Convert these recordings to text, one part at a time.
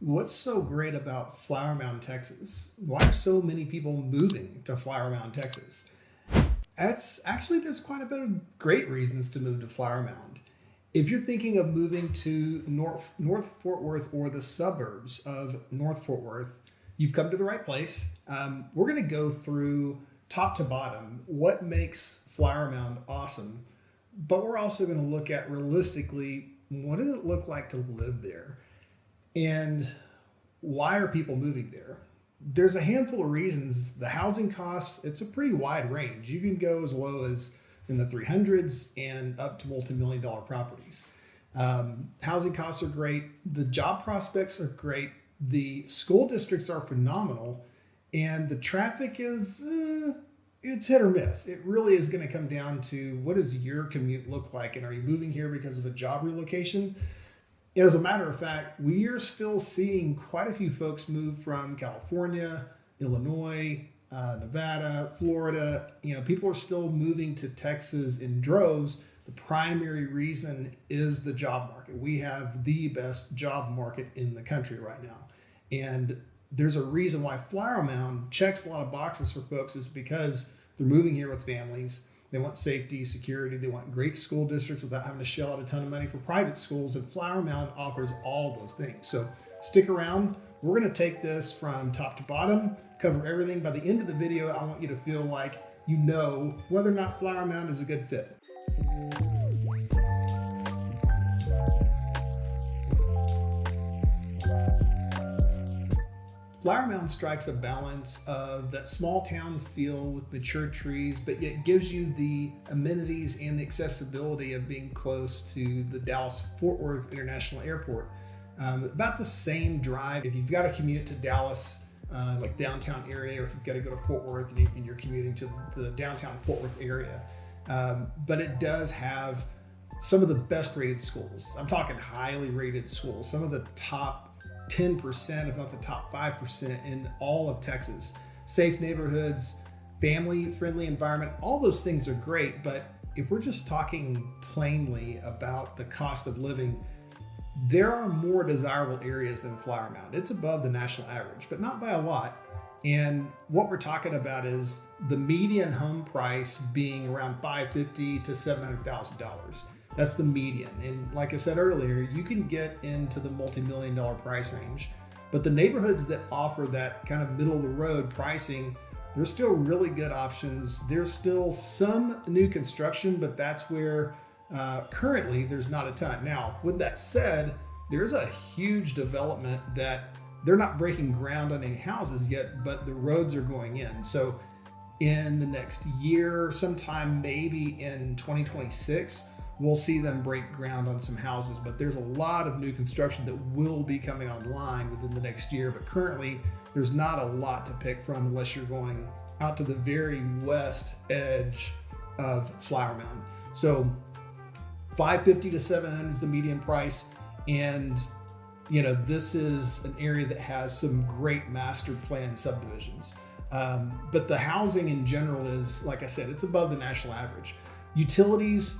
What's so great about Flower Mound, Texas? Why are so many people moving to Flower Mound, Texas? There's quite a bit of great reasons to move to Flower Mound. If you're thinking of moving to North Fort Worth or the suburbs of North Fort Worth, you've come to the right place. We're going to go through top to bottom what makes Flower Mound awesome, but we're also going to look at realistically what does it look like to live there. And why are people moving there? There's a handful of reasons. The housing costs, it's a pretty wide range. You can go as low as in the 300s and up to multi-million dollar properties. Housing costs are great. The job prospects are great. The school districts are phenomenal. And the traffic is, it's hit or miss. It really is going to come down to what does your commute look like? And are you moving here because of a job relocation? As a matter of fact, we are still seeing quite a few folks move from California, Illinois, Nevada, Florida. People are still moving to Texas in droves. The primary reason is the job market. We have the best job market in the country right now. And there's a reason why Flower Mound checks a lot of boxes for folks is because they're moving here with families. They want safety, security. They want great school districts without having to shell out a ton of money for private schools. And Flower Mound offers all of those things. So stick around. We're going to take this from top to bottom, cover everything. By the end of the video, I want you to feel like you know whether or not Flower Mound is a good fit. Flower Mound strikes a balance of that small town feel with mature trees, but yet gives you the amenities and the accessibility of being close to the Dallas-Fort Worth International Airport. About the same drive if you've got to commute to Dallas, like downtown area, or if you've got to go to Fort Worth and you're commuting to the downtown Fort Worth area. But it does have some of the best rated schools. I'm talking highly rated schools, some of the top 10%, if not the top 5% in all of Texas. Safe neighborhoods, family-friendly environment, all those things are great. But if we're just talking plainly about the cost of living, there are more desirable areas than Flower Mound. It's above the national average, but not by a lot. And what we're talking about is the median home price being around $550,000 to $700,000. That's the median. And like I said earlier, you can get into the multi-million dollar price range, but the neighborhoods that offer that kind of middle of the road pricing, there's still really good options. There's still some new construction, but that's where currently there's not a ton. Now, with that said, there's a huge development that they're not breaking ground on any houses yet, but the roads are going in. So in the next year, sometime maybe in 2026, we'll see them break ground on some houses, but there's a lot of new construction that will be coming online within the next year. But currently, there's not a lot to pick from unless you're going out to the very west edge of Flower Mound. So $550,000 to $700,000 is the median price. And, this is an area that has some great master plan subdivisions. But the housing in general is, like I said, it's above the national average. Utilities,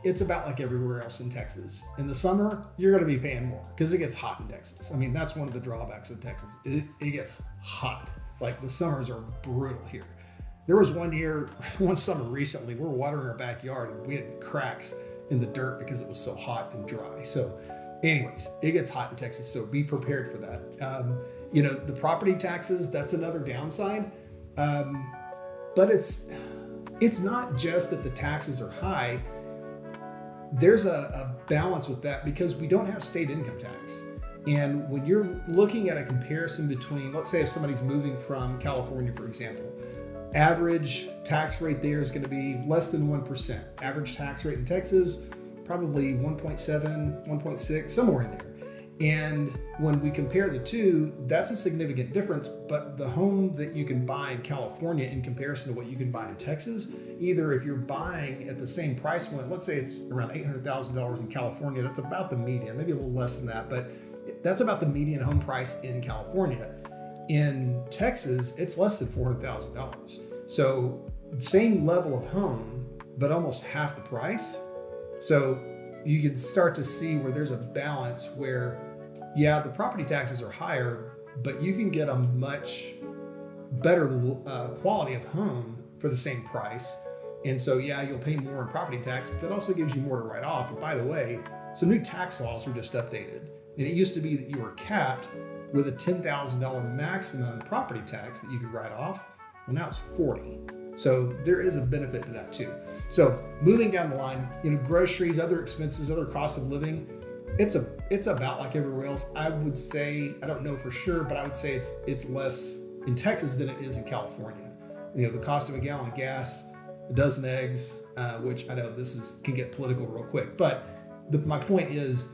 it's about like everywhere else in Texas. In the summer, you're going to be paying more because it gets hot in Texas. I mean, that's one of the drawbacks of Texas. It gets hot. Like the summers are brutal here. There was one summer recently, we were watering our backyard and we had cracks in the dirt because it was so hot and dry. So anyways, it gets hot in Texas. So be prepared for that. The property taxes, that's another downside. But it's not just that the taxes are high. There's a balance with that because we don't have state income tax. And when you're looking at a comparison between, let's say if somebody's moving from California, for example, average tax rate there is going to be less than 1%. Average tax rate in Texas, probably 1.7, 1.6, somewhere in there. And when we compare the two, that's a significant difference. But the home that you can buy in California in comparison to what you can buy in Texas, either if you're buying at the same price point, let's say it's around $800,000 in California, that's about the median, maybe a little less than that, but that's about the median home price in California. In Texas, it's less than $400,000. So same level of home, but almost half the price. So you can start to see where there's a balance where Yeah, the property taxes are higher, but you can get a much better quality of home for the same price. And so, yeah, you'll pay more in property tax, but that also gives you more to write off. And by the way, some new tax laws were just updated. And it used to be that you were capped with a $10,000 maximum property tax that you could write off. Well, now it's 40. So there is a benefit to that too. So moving down the line, groceries, other expenses, other costs of living, it's about like everywhere else. I would say, I don't know for sure, but I would say it's less in Texas than it is in California. The cost of a gallon of gas, a dozen eggs, which I know can get political real quick, but my point is,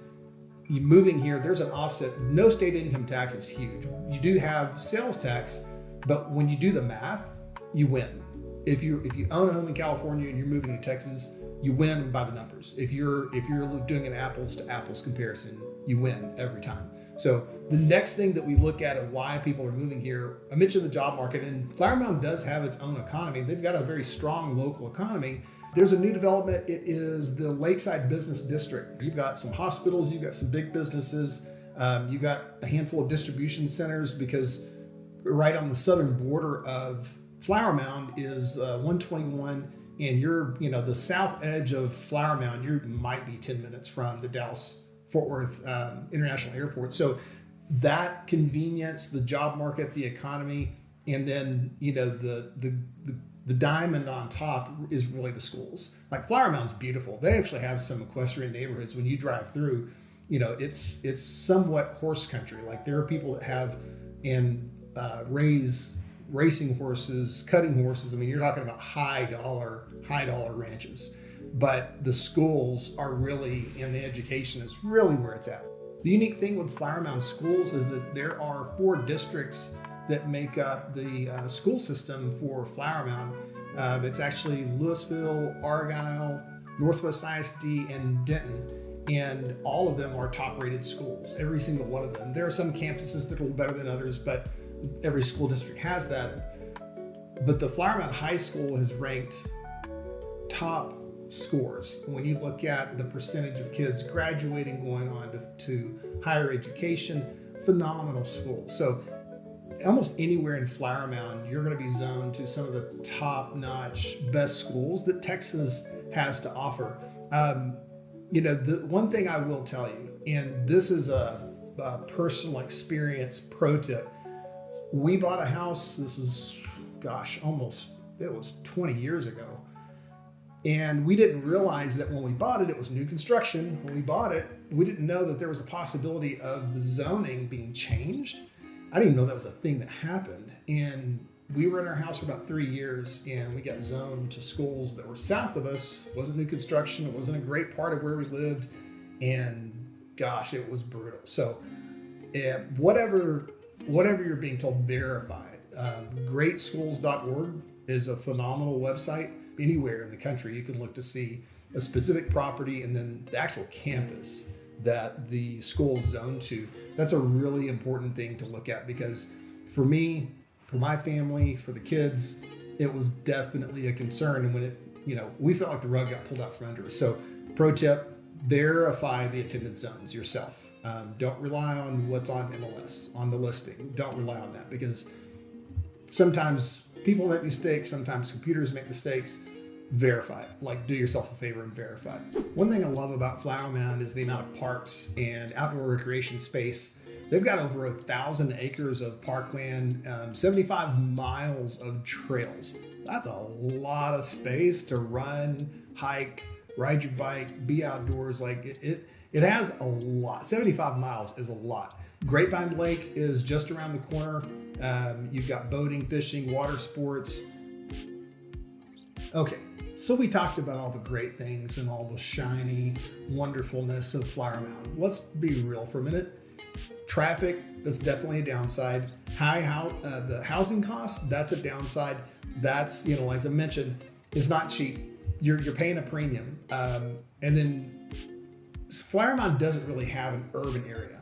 you moving here, there's an offset. No state income tax is huge. You do have sales tax, but when you do the math, you win. If you own a home in California and you're moving to Texas, you win by the numbers. If you're doing an apples to apples comparison, you win every time. So the next thing that we look at of why people are moving here, I mentioned the job market, and Flower Mound does have its own economy. They've got a very strong local economy. There's a new development. It is the Lakeside Business District. You've got some hospitals, you've got some big businesses, you've got a handful of distribution centers, because right on the southern border of Flower Mound is 121, and you're, the south edge of Flower Mound, you might be 10 minutes from the Dallas-Fort Worth International Airport. So that convenience, the job market, the economy, and then, the diamond on top is really the schools. Like Flower Mound's beautiful. They actually have some equestrian neighborhoods. When you drive through, it's somewhat horse country. Like there are people that have and raise racing horses, cutting horses. I mean, you're talking about high dollar ranches. But the schools are really, and the education is really where it's at. The unique thing with Flower Mound schools is that there are 4 districts that make up the school system for Flower Mound. It's actually Louisville, Argyle, Northwest ISD, and Denton. And all of them are top-rated schools, every single one of them. There are some campuses that are a little better than others, but every school district has that. But the Flower Mound High School has ranked top scores when you look at the percentage of kids graduating, going on to higher education. Phenomenal school. So almost anywhere in Flower Mound, you're going to be zoned to some of the top-notch best schools that Texas has to offer. The one thing I will tell you, and this is a personal experience pro tip. We bought a house, this is, it was 20 years ago. And we didn't realize that when we bought it, it was new construction. When we bought it, we didn't know that there was a possibility of the zoning being changed. I didn't even know that was a thing that happened. And we were in our house for about 3 years, and we got zoned to schools that were south of us. It wasn't new construction. It wasn't a great part of where we lived. And it was brutal. So whatever you're being told, verify it. Greatschools.org is a phenomenal website. Anywhere in the country, you can look to see a specific property and then the actual campus that the school is zoned to. That's a really important thing to look at, because for me, for my family, for the kids, it was definitely a concern. And when we felt like the rug got pulled out from under us. So pro tip, verify the attendance zones yourself. Don't rely on what's on MLS, on the listing. Don't rely on that, because sometimes people make mistakes, sometimes computers make mistakes. Verify it. Like, do yourself a favor and verify it. One thing I love about Flower Mound is the amount of parks and outdoor recreation space. They've got over 1,000 acres of parkland, 75 miles of trails. That's a lot of space to run, hike, ride your bike, be outdoors. Like it has a lot. 75 miles is a lot. Grapevine Lake is just around the corner. You've got boating, fishing, water sports. Okay, so we talked about all the great things and all the shiny wonderfulness of Flower Mound. Let's be real for a minute. Traffic, that's definitely a downside. The housing costs, that's a downside. That's, as I mentioned, it's not cheap. You're paying a premium. And then Flower Mound doesn't really have an urban area.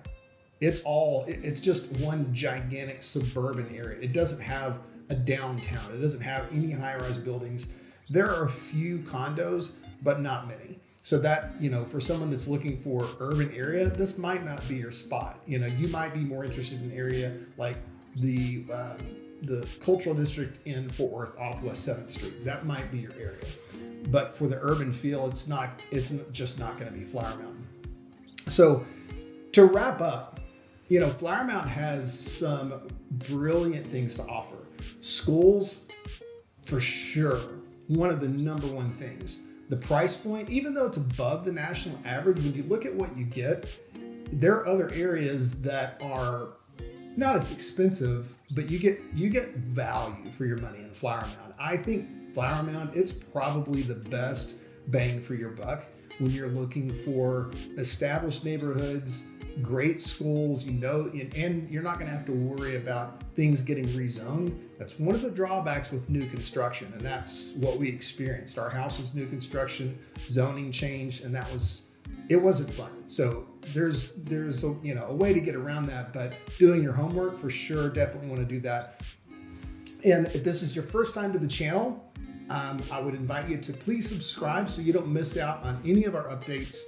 It's just one gigantic suburban area. It doesn't have a downtown. It doesn't have any high-rise buildings. There are a few condos, but not many. So that, for someone that's looking for urban area, this might not be your spot. You might be more interested in an area like the cultural district in Fort Worth off West 7th Street. That might be your area. But for the urban feel, it's just not going to be Flower Mound. So to wrap up, Flower Mound has some brilliant things to offer. Schools, for sure, one of the number one things. The price point, even though it's above the national average, when you look at what you get, there are other areas that are not as expensive, but you get value for your money in Flower Mound. I think Flower Mound, it's probably the best bang for your buck when you're looking for established neighborhoods, great schools, and you're not going to have to worry about things getting rezoned. That's one of the drawbacks with new construction, and that's what we experienced. Our house was new construction, zoning changed, and it wasn't fun. So there's a way to get around that, but doing your homework for sure, definitely want to do that. And if this is your first time to the channel, I would invite you to please subscribe so you don't miss out on any of our updates.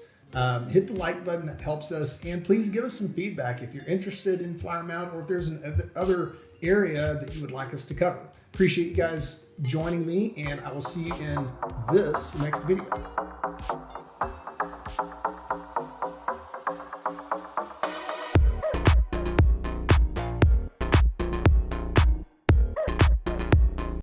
Hit the like button, that helps us, and please give us some feedback if you're interested in Flower Mound or if there's other area that you would like us to cover. Appreciate you guys joining me, and I will see you in this next video.